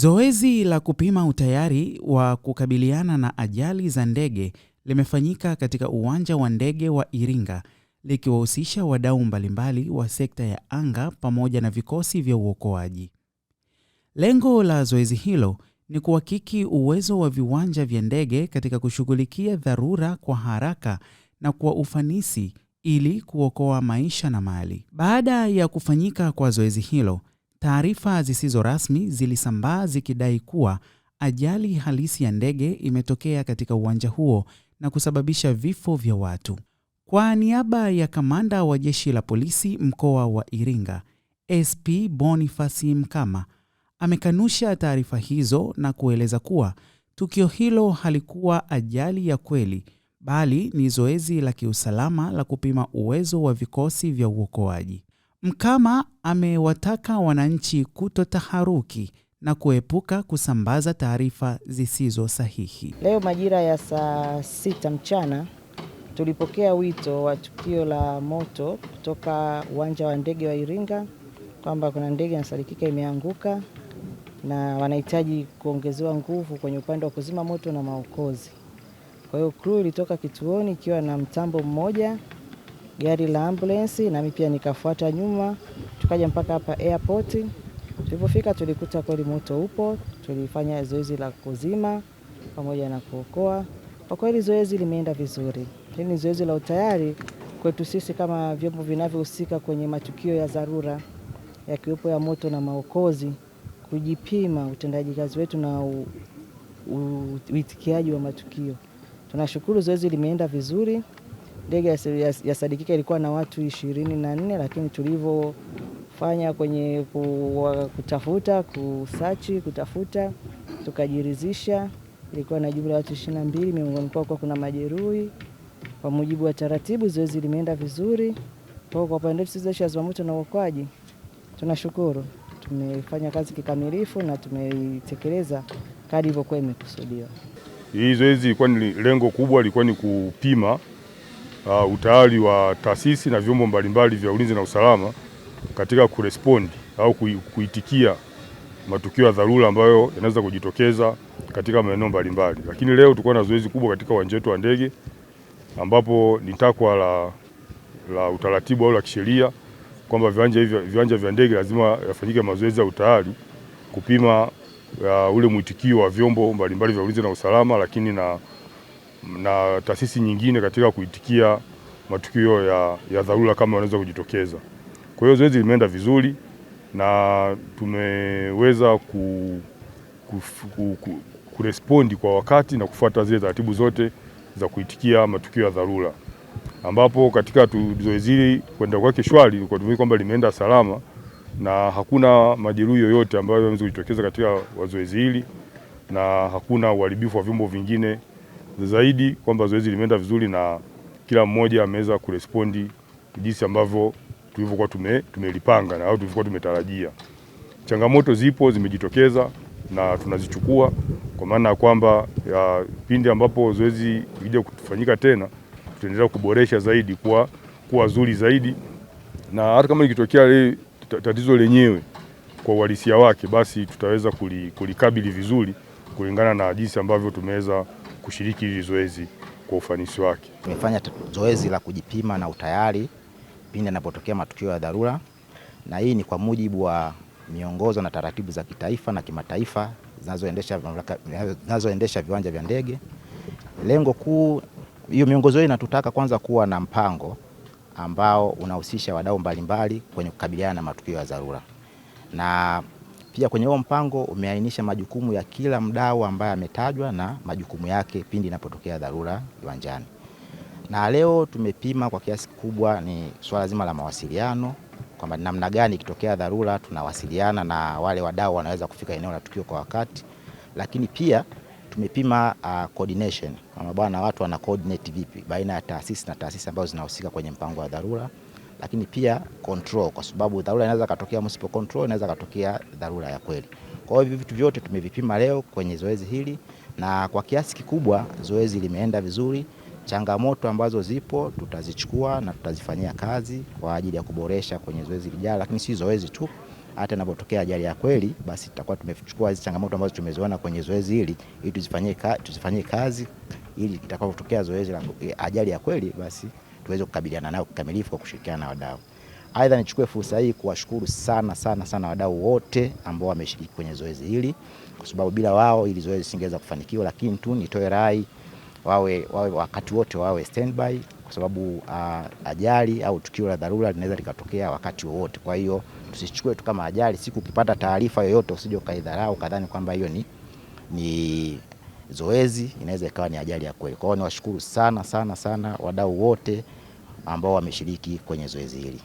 Zoezi la kupima utayari wa kukabiliana na ajali za ndege limefanyika katika uwanja wa ndege wa Iringa, likiwahusisha wadau mbalimbali wa sekta ya anga pamoja na vikosi vya uokoaji. Lengo la zoezi hilo ni kuhakiki uwezo wa viwanja vya ndege katika kushughulikia dharura kwa haraka na kwa ufanisi ili kuokoa maisha na mali. Baada ya kufanyika kwa zoezi hilo, taarifa zisizo rasmi zilisambaa zikidai kuwa ajali halisi ya ndege imetokea katika uwanja huo na kusababisha vifo vya watu. Kwa niaba ya kamanda wa jeshi la polisi mkoa wa Iringa, SP Boniface Mkama, amekanusha taarifa hizo na kueleza kuwa tukio hilo halikuwa ajali ya kweli, bali ni zoezi la kiusalama la kupima uwezo wa vikosi vya uokoaji. Mkama amewataka wananchi kutotaharuki na kuepuka kusambaza taarifa zisizo sahihi. Leo majira ya saa 6 mchana tulipokea wito wa tukio la moto kutoka uwanja wa ndege wa Iringa kwamba kuna ndege inasadikika imeanguka na wanahitaji kuongezewa nguvu kwenye upande wa kuzima moto na maokozi. Kwa hiyo crew ilitoka kituoni ikiwa na mtambo mmoja, gari la ambulance, na mimi pia nikafuata nyuma, tukaja mpaka hapa airport. Tulipofika tulikuta kweli moto upo, tulifanya zoezi la kuzima pamoja na kuokoa. Kwa kweli zoezi limeenda vizuri. Hili ni zoezi la utayari kwetu sisi kama vyombo vinavyohusika kwenye matukio ya dharura yakiwepo ya moto na maokozi, kujipima utendaji kazi wetu na uitikiaji wa matukio. Tunashukuru zoezi limeenda vizuri. Ndege ya sadikika ilikuwa na watu 24, lakini tulivyofanya kwenye kutafuta, kutafuta, tukajiridhisha ilikuwa na jumla ya watu 22, miongoni mwao kuna majeruhi. Kwa mujibu wa taratibu zoezi limeenda vizuri. Kwa upande wetu sisi wa zimamoto na uokoaji tunashukuru. Tumefanya kazi kikamilifu na tumeitekeleza kadri ilivyokuwa imekusudiwa. Hii zoezi ilikuwa ni lengo kubwa, ilikuwa ni kupima utayari wa taasisi na vyombo mbalimbali vya ulinzi na usalama katika kurespondi au kuitikia matukio ya dharura ambayo yanaweza kujitokeza katika maeneo mbalimbali. Lakini leo tulikuwa na zoezi kubwa katika uwanja wetu wa ndege ambapo ni takwa la utaratibu au la kisheria kwamba viwanja vya ndege lazima yafanyike mazoezi ya utayari kupima ule mwitikio wa vyombo mbalimbali vya ulinzi na usalama, lakini na taasisi nyingine katika kuitikia matukio ya dharura kama yanaweza kujitokeza. Kwa hiyo zoezi limeenda vizuri na tumeweza kurespondi kwa wakati na kufuata zile taratibu zote za kuitikia matukio ya dharura, ambapo katika zoezi hili kwenda kwake shwari kwa kwamba limeenda salama na hakuna majeruhi yoyote ambayo yanaweza kujitokeza katika zoezi hili na hakuna uharibifu wa vyombo vingine, zaidi kwamba zoezi limeenda vizuri na kila mmoja ameweza kurespondi jinsi ambavyo tulivyokuwa tumelipanga na au tulivyokuwa tumetarajia. Changamoto zipo, zimejitokeza na tunazichukua kwa maana ya kwamba pindi ambapo zoezi lije kufanyika tena tutaendelea kuboresha zaidi kuwa zuri zaidi, na hata kama ikitokea tatizo lenyewe kwa uhalisia wake basi tutaweza kulikabili vizuri kulingana na jinsi ambavyo tumeweza kushiriki hili zoezi kwa ufanisi wake. Tumefanya zoezi la kujipima na utayari pindi yanapotokea matukio ya dharura, na hii ni kwa mujibu wa miongozo na taratibu za kitaifa na kimataifa zinazoendesha viwanja vya ndege. Lengo kuu, hiyo miongozo hii inatutaka kwanza kuwa na mpango ambao unahusisha wadau mbalimbali kwenye kukabiliana na matukio ya dharura, na pia kwenye huo mpango umeainisha majukumu ya kila mdau ambaye ametajwa na majukumu yake pindi inapotokea dharura viwanjani. Na leo tumepima kwa kiasi kikubwa ni swala zima la mawasiliano, kwamba namna gani ikitokea dharura tunawasiliana na wale wadau wanaweza kufika eneo la tukio kwa wakati. Lakini pia tumepima coordination, kwamba bwana watu wana coordinate vipi baina ya taasisi na taasisi ambazo zinahusika kwenye mpango wa dharura. Lakini pia control, kwa sababu dharura inaweza katokea msipo control, inaweza katokea dharura ya kweli. Kwa hiyo vitu vyote tumevipima leo kwenye zoezi hili na kwa kiasi kikubwa zoezi limeenda vizuri. Changamoto ambazo zipo tutazichukua na tutazifanyia kazi kwa ajili ya kuboresha kwenye zoezi lijalo, lakini si zoezi tu, hata inapotokea ajali ya kweli, basi tutakuwa tumechukua hizo changamoto ambazo tumeziona kwenye zoezi hili ili tuzifanyie kazi, ili itakapotokea zoezi la ajali ya kweli, basi tuweze kukabiliana nayo kikamilifu kwa kushirikiana na wadau. Aidha, nichukue fursa hii kuwashukuru sana wadau wote ambao wameshiriki kwenye zoezi hili, kwa sababu bila wao ili zoezi singeweza kufanikiwa. Lakini tu nitoe rai wawe wakati wote wawe standby, kwa sababu ajali au tukio la dharura linaweza likatokea wakati wowote. Kwa hiyo tusichukue tu kama ajali. Siku ukipata taarifa yoyote usije ukaidharau kadhani kwamba hiyo ni zoezi, inaweza ikawa ni ajali ya kweli. Kwa hiyo niwashukuru sana wadau wote ambao wameshiriki kwenye zoezi hili.